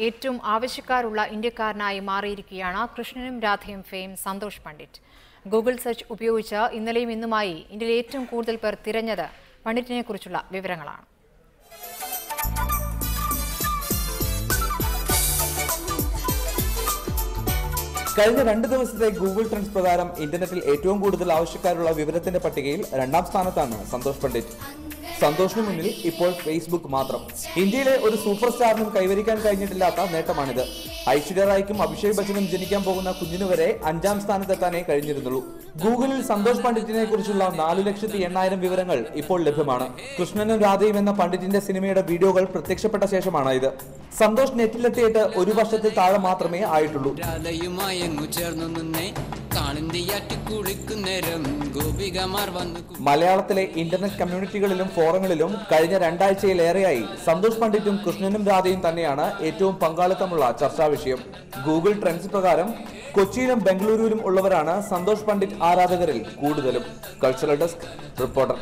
ഏറ്റവും ആവശ്യക്കാരുള്ള ഇന്ത്യക്കാരനായി മാറിയിരിക്കുകയാണ് കൃഷ്ണനും രാധയും fame Santhosh Pandit. Google search ഉപയോഗിച്ച് ഇന്നലെയും ഇന്നുമായി ഇന്ത്യയിൽ ഏറ്റവും കൂടുതൽ പേർ തിരഞ്ഞത് പണ്ഡിറ്റിനെക്കുറിച്ചുള്ള വിവരങ്ങളാണ്. കഴിഞ്ഞ 2 ദിവസത്തെ ഗൂഗിൾ ട്രെൻഡ്സ് പ്രകാരം ഇന്റർനെറ്റിൽ ഏറ്റവും കൂടുതൽ ആവശ്യക്കാരുള്ള വിവരത്തിന്റെ പട്ടികയിൽ 2ാം സ്ഥാനത്താണ് സന്തോഷ് പണ്ഡിറ്റ്. സന്തോഷിന് മുന്നിൽ ഇപ്പോൾ ഫേസ്ബുക്ക് മാത്രം. ഇന്ത്യയിലെ ഒരു സൂപ്പർ സ്റ്റാറിനും കൈവരിക്കാൻ കഴിഞ്ഞിട്ടില്ലാത്ത നേട്ടമാണിത്. ഐശ്വര്യ റായ്ക്കും അഭിഷേക് ബച്ചനും ജനിക്കാൻ പോകുന്ന കുഞ്ഞിനു വരെ 5ാം സ്ഥാനത്തെത്താനേ കഴിഞ്ഞിരുന്നുള്ളൂ. ഗൂഗിളിൽ സന്തോഷ് പണ്ഡിറ്റിനെ കുറിച്ചുള്ള 4,80,000 വിവരങ്ങൾ ഇപ്പോൾ ലഭ്യമാണ്. കൃഷ്ണനും രാധയും എന്ന പണ്ഡിറ്റിന്റെ സിനിമയുടെ വീഡിയോകൾ പ്രത്യക്ഷപ്പെട്ട ശേഷമാണ് ഇത്. സന്തോഷ് നെറ്റിലെത്തിയിട്ട് 1 വർഷത്തിൽ താഴെ മാത്രമേ ആയിട്ടുള്ളൂ. മലയാളത്തിലെ ഇന്റർനെറ്റ് കമ്മ്യൂണിറ്റികളിലും ഫോറങ്ങളിലും കഴിഞ്ഞ 2 ആഴ്ചയിലേറെയായി സന്തോഷ് പണ്ഡിറ്റും കൃഷ്ണനും രാധയും തന്നെയാണ് ഏറ്റവും പങ്കാളിത്തമുള്ള ചർച്ചാ വിഷയം. ഗൂഗിൾ ട്രെൻഡ്സ് പ്രകാരം കൊച്ചിയിലും ബംഗളൂരുവിലും ഉള്ളവരാണ് സന്തോഷ് പണ്ഡിറ്റ് ആരാധകരിൽ കൂടുതലും. Cultural desk reporter.